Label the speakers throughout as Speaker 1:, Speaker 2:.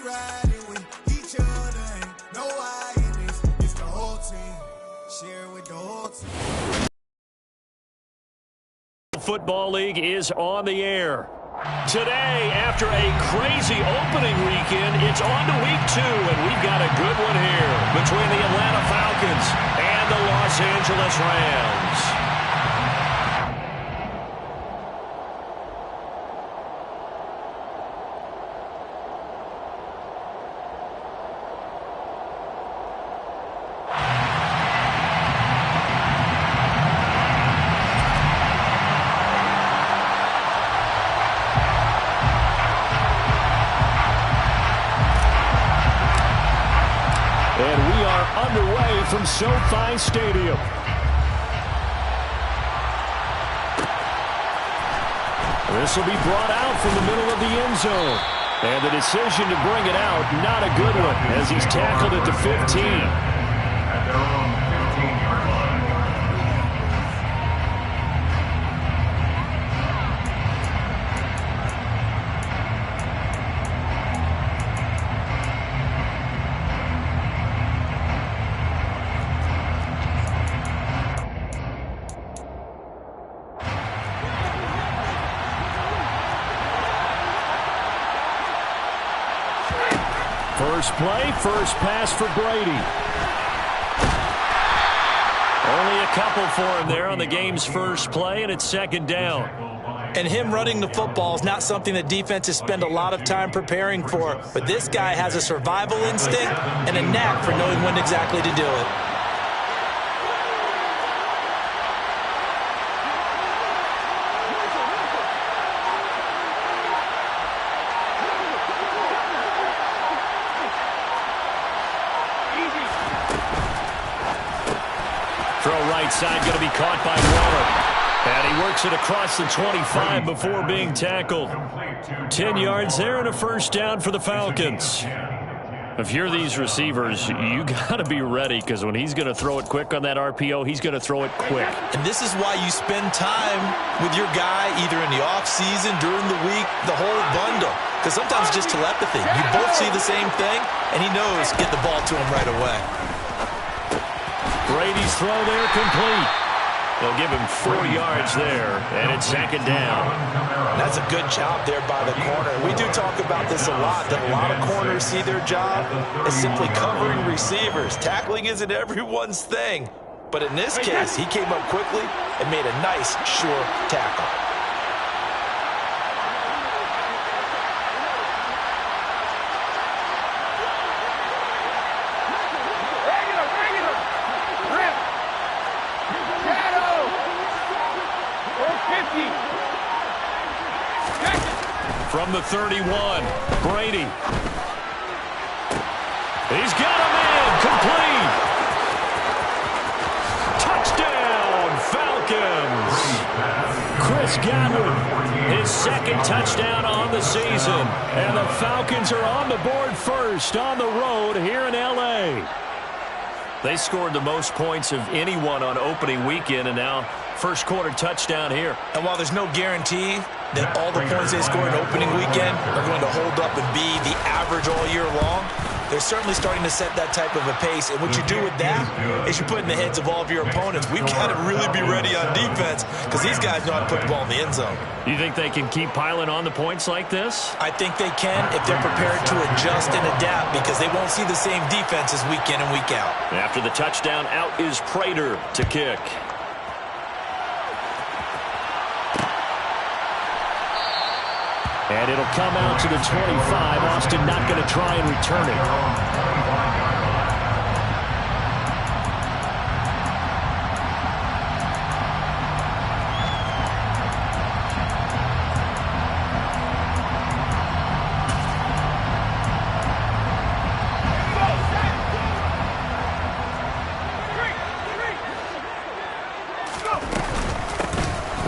Speaker 1: riding with each other, ain't no hiding this. It's the whole team, share with the whole team.
Speaker 2: Football League is on the air. Today, after a crazy opening weekend, it's on to week 2, and we've got a good one here between the Atlanta Falcons and the Los Angeles Rams. Underway from SoFi Stadium. This will be brought out from the middle of the end zone. And the decision to bring it out, not a good one, as he's tackled at the 15.
Speaker 3: At their own 15-yard line.
Speaker 2: First play, first pass for Brady. Only a couple for him there on the game's first play, and it's second down.
Speaker 4: And him running the football is not something that defenses spend a lot of time preparing for. But this guy has a survival instinct and a knack for knowing when exactly to do it.
Speaker 2: Throw right side, going to be caught by Waller. And he works it across the 25 before being tackled. 10 yards there and a first down for the Falcons. If you're these receivers, you got to be ready, because when he's going to throw it quick on that RPO, he's going to throw it quick.
Speaker 4: And this is why you spend time with your guy either in the offseason, during the week, the whole bundle. Because sometimes just telepathy. You both see the same thing, and he knows get the ball to him right away.
Speaker 2: Brady's throw there complete. They'll give him 4 yards there, and it's second down.
Speaker 4: That's a good job there by the corner. We do talk about this a lot, that a lot of corners see their job as simply covering receivers. Tackling isn't everyone's thing. But in this case, he came up quickly and made a nice, sure tackle.
Speaker 2: From the 31, Brady. He's got him in, complete. Touchdown, Falcons. Chris Godwin, his second touchdown on the season. And the Falcons are on the board first on the road here in L.A. They scored the most points of anyone on opening weekend, and now first quarter touchdown here.
Speaker 4: And while there's no guarantee that all the points they score in opening weekend are going to hold up and be the average all year long, they're certainly starting to set that type of a pace. And what you do with that is you put in the heads of all of your opponents, we've got to really be ready on defense, because these guys know how to put the ball in the end zone.
Speaker 2: You think they can keep piling on the points like this?
Speaker 4: I think they can if they're prepared to adjust and adapt, because they won't see the same defenses week in and week out.
Speaker 2: After the touchdown, out is Prater to kick. And it'll come out to the 25. Austin not going to try and return it.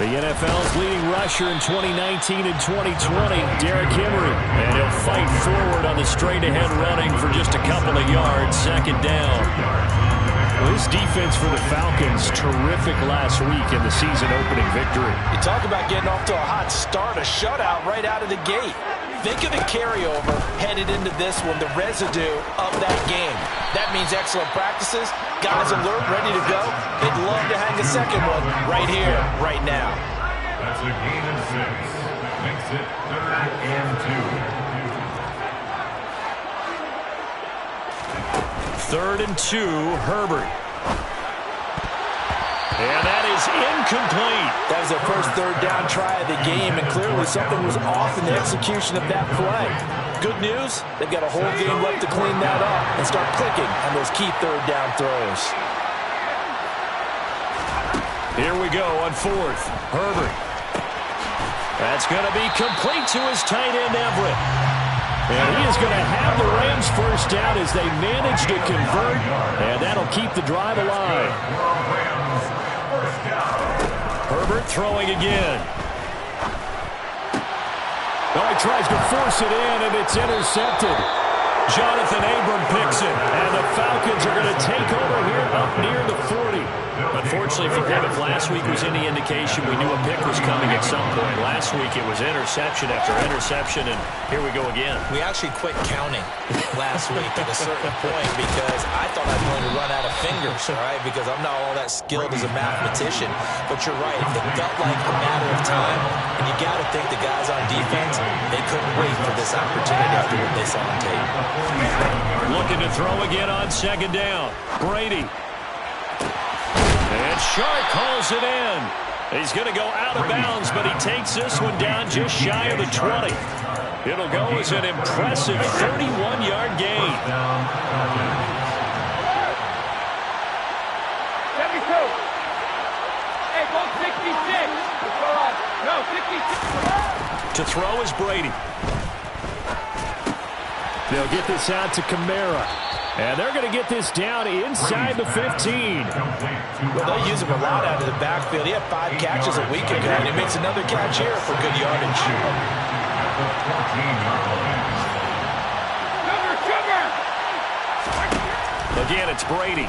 Speaker 2: The NFL's leading rusher in 2019 and 2020, Derrick Henry. And he'll fight forward on the straight-ahead running for just a couple of yards, second down. Well, this defense for the Falcons, terrific last week in the season-opening victory.
Speaker 4: You talk about getting off to a hot start, a shutout right out of the gate. Think of the carryover headed into this one, the residue of that game. That means excellent practices, guys alert, ready to go. They'd love to hang a second one right here, right now.
Speaker 3: That's a gain of 6. Makes it 3rd and 2.
Speaker 2: 3rd and 2, Herbert. And that is incomplete.
Speaker 4: That was their first 3rd down try of the game, and clearly something was off in the execution of that play. Good news, they've got a whole game left to clean that up and start clicking on those key 3rd down throws.
Speaker 2: Here we go on 4th. Herbert. That's going to be complete to his tight end, Everett. And he is going to have the Rams first down as they manage to convert, and that'll keep the drive alive. Herbert throwing again. Oh, he tries to force it in, and it's intercepted. Jonathan Abram picks it, and the Falcons are going to take over here up near the 40. Unfortunately for them, if last week was any indication, we knew a pick was coming at some point. Last week it was interception after interception, and here we go again.
Speaker 4: We actually quit counting last week at a certain point because I thought I was going to run out of fingers, all right, because I'm not all that skilled as a mathematician. But you're right, it felt like a matter of time, and you got to think the guys on defense, they couldn't wait for this opportunity after what they saw on tape.
Speaker 2: Looking to throw again on 2nd down. Brady. And Shark calls it in. He's going to go out of bounds, but he takes this one down just shy of the 20. It'll go as an impressive 31-yard gain.
Speaker 5: 72. Hey, go 66. No, 66.
Speaker 2: To throw is Brady. They'll get this out to Kamara. And they're going to get this down inside the 15.
Speaker 4: Well, they'll use him a lot out of the backfield. He had 5 catches a week ago, and he makes another catch here for good yardage.
Speaker 2: Again, it's Brady.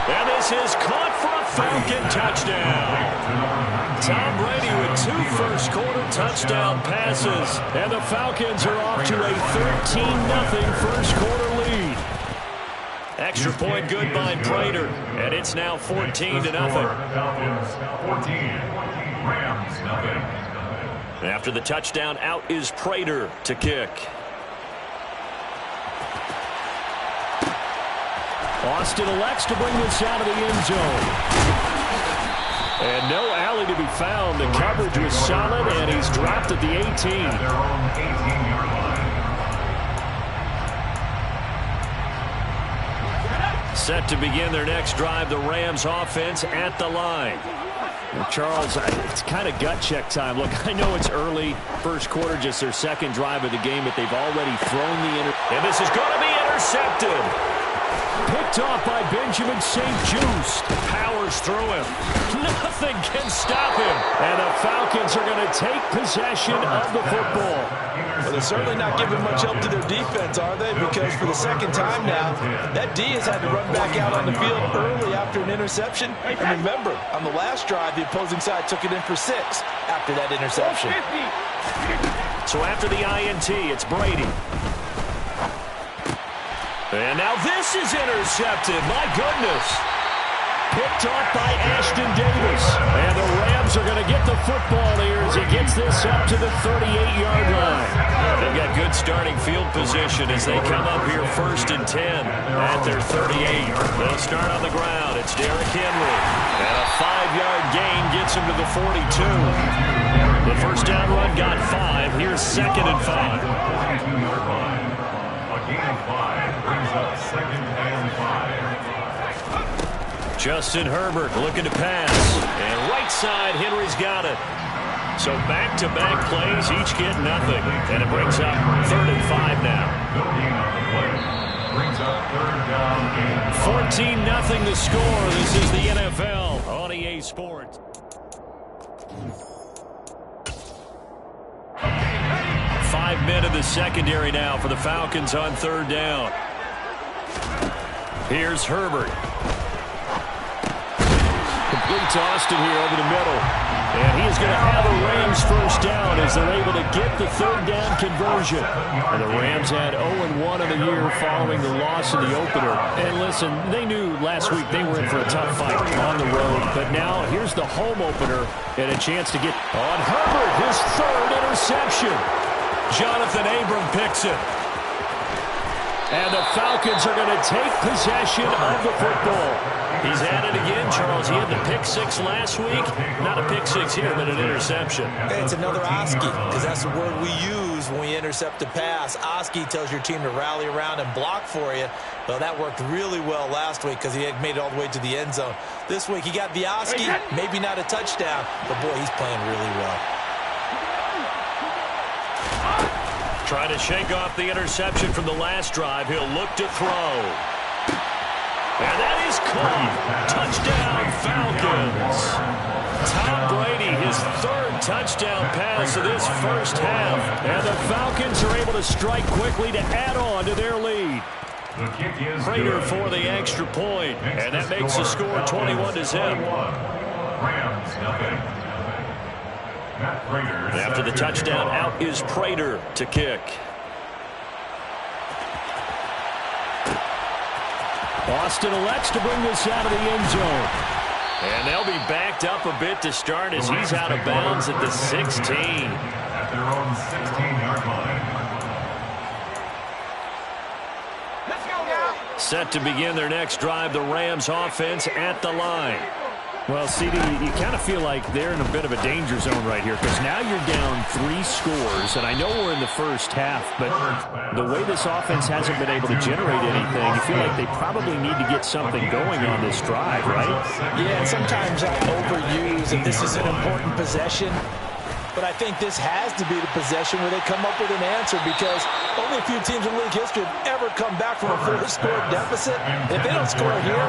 Speaker 2: And this is caught for a Falcon touchdown. Tom Brady with 2 first-quarter touchdown passes. And the Falcons are off to a 13-0 first-quarter lead. Extra point good by Prater. And it's now 14-0.
Speaker 3: Falcons 14, Rams 0.
Speaker 2: After the touchdown, out is Prater to kick. Austin elects to bring this out of the end zone. And no alley to be found. The coverage was solid, and he's dropped at the 18.
Speaker 3: Their own 18-yard line.
Speaker 2: Set to begin their next drive, the Rams offense at the line. Well, Charles, it's kind of gut check time. Look, I know it's early, first quarter, just their 2nd drive of the game, but they've already thrown the And this is going to be intercepted. Picked off by Benjamin St. Just. Powers through him. Nothing can stop him. And the Falcons are going to take possession of the football.
Speaker 4: Well, they're certainly not giving much help to their defense, are they? Because for the 2nd time now, that D has had to run back out on the field early after an interception. And remember, on the last drive, the opposing side took it in for 6 after that interception.
Speaker 2: So after the INT, it's Brady. And now this is intercepted. My goodness. Picked off by Ashton Davis. And the Rams are going to get the football here as he gets this up to the 38-yard line. They've got good starting field position as they come up here 1st and 10 at their 38. They'll start on the ground. It's Derrick Henry. And a 5-yard gain gets him to the 42. The first down run got 5. Here's 2nd and 5.
Speaker 3: 42-yard line. A gain of 5 brings up 2nd and 5.
Speaker 2: Justin Herbert looking to pass. And right side, Henry's got it. So back-to-back plays, each get nothing. And it brings up 3rd and 5 now.
Speaker 3: Building on the play. Brings up 3rd down and
Speaker 2: 14-0 the score. This is the NFL on EA Sports. 5 men in the secondary now for the Falcons on 3rd down. Here's Herbert. Complete to Austin here over the middle. And he is going to have a Rams first down as they're able to get the third down conversion. And the Rams had 0-1 in the year following the loss in the opener. And listen, they knew last week they were in for a tough fight on the road. But now here's the home opener and a chance to get on Herbert, his third interception. Jonathan Abram picks it. And the Falcons are going to take possession of the football. He's at it again, Charles. He had the pick six last week. Not a pick six here, but an interception.
Speaker 4: Hey, it's another Oski, because that's the word we use when we intercept a pass. Oski tells your team to rally around and block for you. Well, that worked really well last week because he had made it all the way to the end zone. This week he got the Oski, maybe not a touchdown, but boy, he's playing really well.
Speaker 2: Trying to shake off the interception from the last drive. He'll look to throw. And that is caught. Touchdown, Falcons. Tom Brady, his third touchdown pass of this first half. And the Falcons are able to strike quickly to add on to their lead. Prater for the extra point. And that makes the score 21-0.
Speaker 3: Rams, nothing.
Speaker 2: After the touchdown, out is Prater to kick. Austin elects to bring this out of the end zone. And they'll be backed up a bit to start as he's out of bounds at the 16.
Speaker 3: At their own 16-yard line.
Speaker 5: Let's go now.
Speaker 2: Set to begin their next drive, the Rams offense at the line.
Speaker 6: Well, CD, you kind of feel like they're in a bit of a danger zone right here because now you're down 3 scores, and I know we're in the first half, but the way this offense hasn't been able to generate anything, you feel like they probably need to get something going on this drive, right?
Speaker 4: Yeah, and sometimes I overuse if this is an important possession. But I think this has to be the possession where they come up with an answer because only a few teams in league history have ever come back from a 4-score deficit. If they don't score here,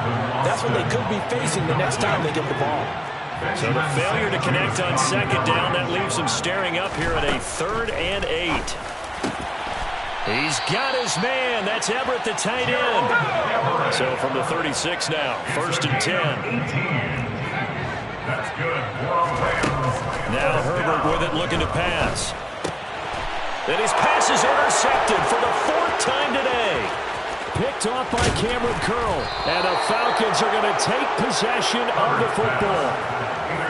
Speaker 4: that's what they could be facing the next time they get the ball.
Speaker 2: So the failure to connect on second down, that leaves them staring up here at a 3rd and 8. He's got his man. That's Everett, the tight end. So from the 36 now, 1st and 10.
Speaker 3: That's good.
Speaker 2: Now Herbert with it, looking to pass. And his pass is intercepted for the 4th time today. Picked off by Cameron Curl. And the Falcons are going to take possession of the football.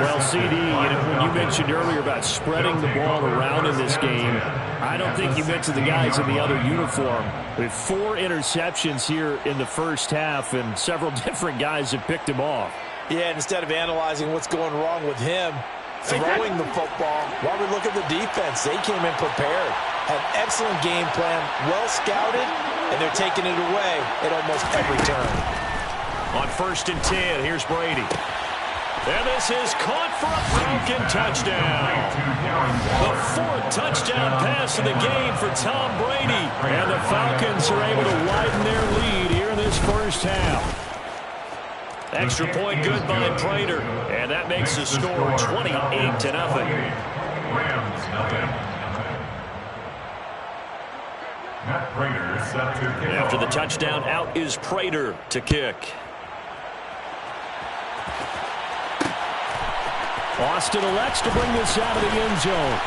Speaker 6: Well, CD, when you mentioned earlier about spreading the ball around in this game, I don't think you mentioned the guys in the other uniform. We have 4 interceptions here in the first half, and several different guys have picked him off.
Speaker 4: Yeah, instead of analyzing what's going wrong with him, throwing the football, while we look at the defense, they came in prepared. Had excellent game plan, well scouted, and they're taking it away at almost every turn.
Speaker 2: On 1st and 10, here's Brady. And this is caught for a Falcon touchdown. The 4th touchdown pass of the game for Tom Brady. And the Falcons are able to widen their lead here in this first half. Extra point good by Prater. And that makes the score 28-0.
Speaker 3: Rams, nothing. Matt Prater set to kick.
Speaker 2: After the touchdown, out is Prater to kick.
Speaker 6: Austin elects to bring this out of the end zone.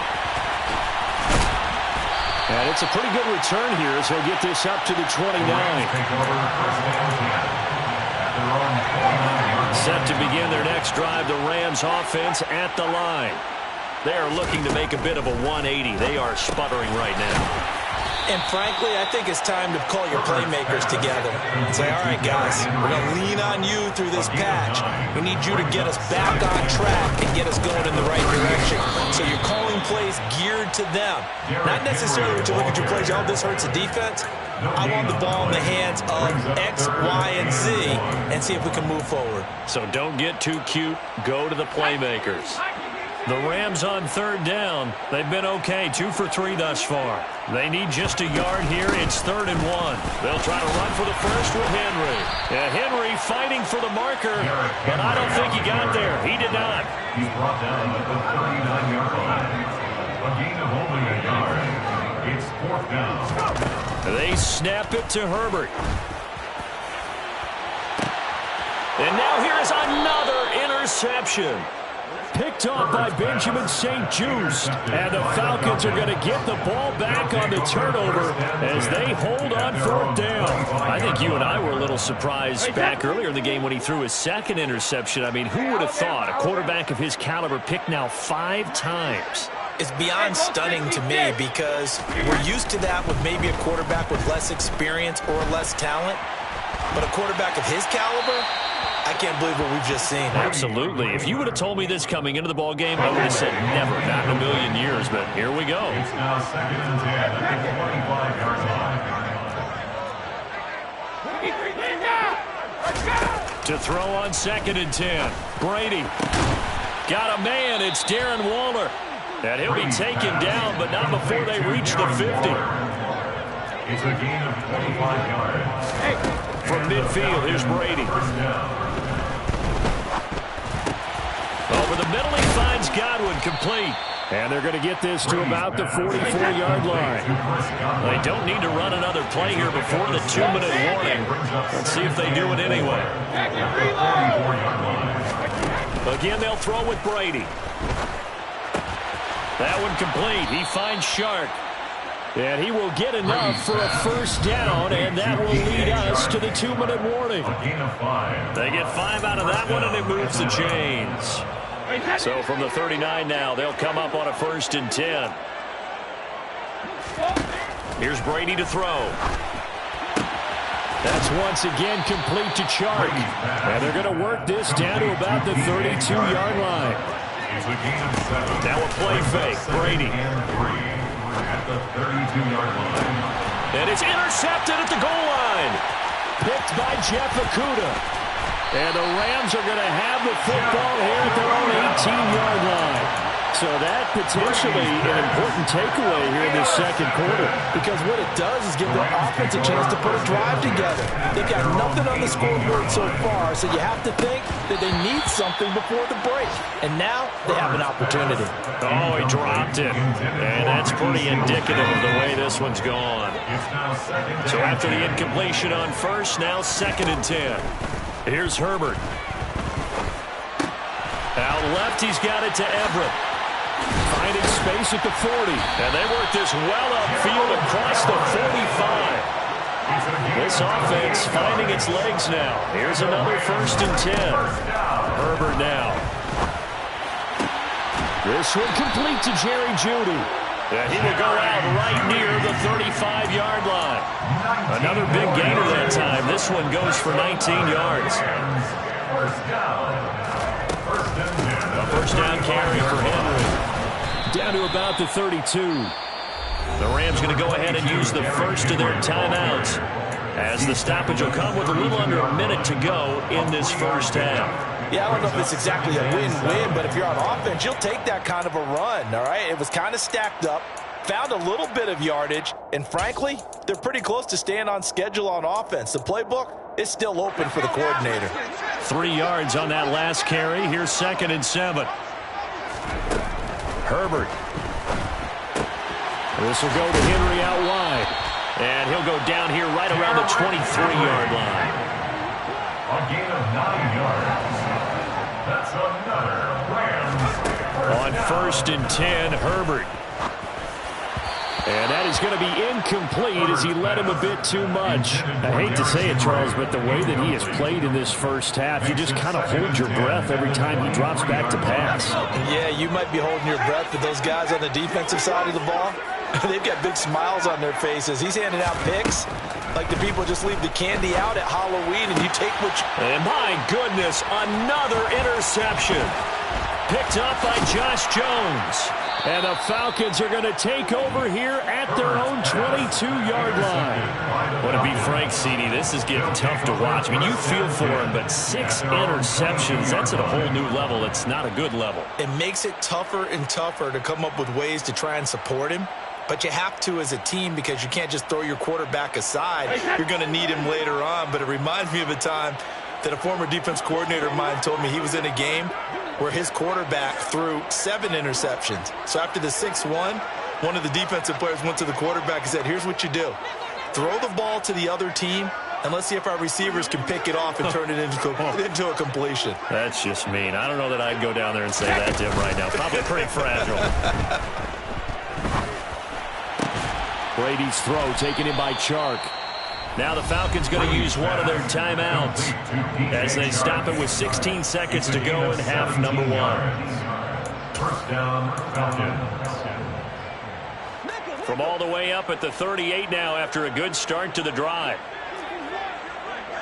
Speaker 6: And it's a pretty good return here as he'll get this up to the 29.
Speaker 3: Take over 1st and 10.
Speaker 2: Set to begin their next drive, the Rams offense at the line. They are looking to make a bit of a 180. They are sputtering right now.
Speaker 4: And frankly, I think it's time to call your playmakers together and say, all right, guys, we're going to lean on you through this patch. We need you to get us back on track and get us going in the right direction. So you're calling plays geared to them. Not necessarily to look at your plays, oh, this hurts the defense. I want the ball in the hands of X, Y, and Z and see if we can move forward.
Speaker 2: So don't get too cute. Go to the playmakers. The Rams on 3rd down. They've been okay, 2 for 3 thus far. They need just a yard here. It's 3rd and 1. They'll try to run for the first with Henry. Henry fighting for the marker, but I don't think he got there. He did not.
Speaker 3: He's brought down at the 39-yard line. A gain of only a yard. It's 4th down.
Speaker 2: They snap it to Herbert. And now here is another interception. Picked off by Benjamin St-Juste. And the Falcons are going to get the ball back on the turnover as they hold on 4th down. I think you and I were a little surprised back earlier in the game when he threw his second interception. I mean, who would have thought a quarterback of his caliber picked now 5 times?
Speaker 4: It's beyond stunning to me because we're used to that with maybe a quarterback with less experience or less talent. But a quarterback of his caliber, I can't believe what we've just seen.
Speaker 2: Absolutely. If you would have told me this coming into the ball game, I would have said never, not in a million years. But here we go.
Speaker 3: It's now 2nd and 10 at the 25-yard line.
Speaker 2: To throw on 2nd and 10. Brady. Got a man. It's Darren Waller. And he'll be taken down, but not before they reach the 50.
Speaker 3: It's a gain of 25 yards.
Speaker 2: From midfield, here's Brady. Over the middle, he finds Godwin, complete. And they're going to get this to about the 44-yard line. They don't need to run another play here before the 2-minute warning. Let's see if they do it anyway. Again, they'll throw with Brady. That one complete. He finds Shark. And he will get enough for a 1st down, and that will lead us to the 2-minute warning. They get 5 out of that one, and it moves the chains. So from the 39 now, they'll come up on a 1st and 10. Here's Brady to throw. That's once again complete to Chark. And they're going to work this down to about the 32-yard line. Now a play fake. Brady.
Speaker 3: At the 32-yard line.
Speaker 2: And it's intercepted at the goal line. Picked by Jeff Okudah. And the Rams are going to have the football here at their own 18-yard line. So that potentially an important takeaway here in this 2nd quarter.
Speaker 4: Because what it does is give their offense a chance to put a drive together. They've got nothing on the scoreboard so far, so you have to think that they need something before the break. And now they have an opportunity.
Speaker 2: Oh, he dropped it. And that's pretty indicative of the way this one's gone. So after the incompletion on 1st, now 2nd and 10. Here's Herbert. Out left, he's got it to Everett. Finding space at the 40. And they work this well upfield across the 45. This offense finding its legs now. Here's another 1st and 10. Herbert now. This one complete to Jerry Jeudy. And he will go out right near the 35-yard line. Another big gainer that time. This one goes for 19 yards. A 1st down carry for Henry. Down to about the 32. The Rams going to go ahead and use the first of their timeouts as the stoppage will come with a little under a minute to go in this 1st half.
Speaker 4: Yeah, I don't know if it's exactly a win-win, but if you're on offense, you'll take that kind of a run, all right? It was kind of stacked up, found a little bit of yardage, and frankly, they're pretty close to staying on schedule on offense. The playbook is still open for the coordinator.
Speaker 2: 3 yards on that last carry. Here's 2nd and 7. Herbert. This will go to Henry out wide. And he'll go down here right around the 23-yard line.
Speaker 3: A gain of 9 yards. That's another Rams.
Speaker 2: On 1st and 10, Herbert. And that is going to be incomplete as he led him a bit too much. I hate to say it, Charles, but the way that he has played in this 1st half, you just kind of hold your breath every time he drops back to pass.
Speaker 4: Yeah, you might be holding your breath, but those guys on the defensive side of the ball, they've got big smiles on their faces. He's handing out picks like the people just leave the candy out at Halloween and you take what you...
Speaker 2: And my goodness, another interception. Picked up by Josh Jones. And the Falcons are going to take over here at their own 22-yard line. Well, to be frank, CD, this is getting tough to watch. I mean, you feel for him, but 6 interceptions, that's at a whole new level. It's not a good level.
Speaker 4: It makes it tougher and tougher to come up with ways to try and support him. But you have to as a team because you can't just throw your quarterback aside. You're going to need him later on. But it reminds me of a time that a former defense coordinator of mine told me he was in a game where his quarterback threw 7 interceptions. So after the 6-1, one of the defensive players went to the quarterback and said, here's what you do. Throw the ball to the other team And let's see if our receivers can pick it off and turn it into a completion.
Speaker 6: That's just mean. I don't know that I'd go down there and say that to him right now. Probably pretty fragile. Brady's throw taken in by Chark. Now the Falcons going to use one of their timeouts as they stop it with 16 seconds to go in half number 1.
Speaker 3: First down, Falcons.
Speaker 6: From all the way up at the 38 now after a good start to the drive.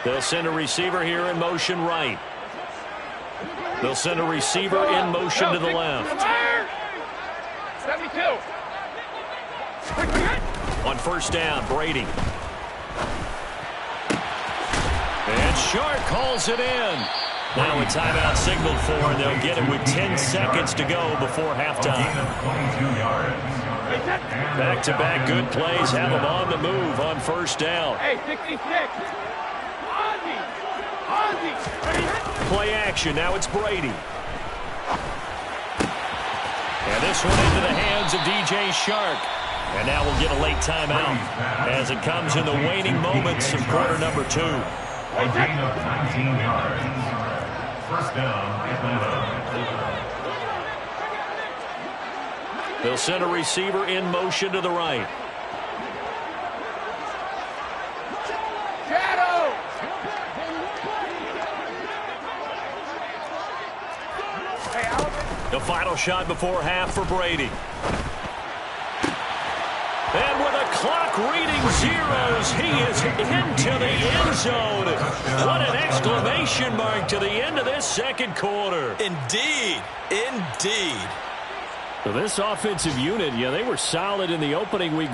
Speaker 6: They'll send a receiver here in motion right. They'll send a receiver in motion to the left.
Speaker 5: 72.
Speaker 6: On first down, Brady. And Shark calls it in. Now a timeout signaled for, and they'll get it with 10 seconds to go before halftime.
Speaker 3: 22 yards.
Speaker 6: Back-to-back good plays have them on the move on first down.
Speaker 5: Hey, 66. Ozzy.
Speaker 6: Play action. Now it's Brady. And this one into the hands of DJ Shark. And now we'll get a late timeout as it comes in the waning moments of quarter number 2.
Speaker 3: A gain of 19 yards. First down, Atlanta.
Speaker 6: They'll send a receiver in motion to the right.
Speaker 5: Shadow.
Speaker 6: The final shot before half for Brady. And with a clock reading zeros, he is into the end zone. What an exclamation mark to the end of this second quarter.
Speaker 4: Indeed. Indeed.
Speaker 6: So this offensive unit, they were solid in the opening week.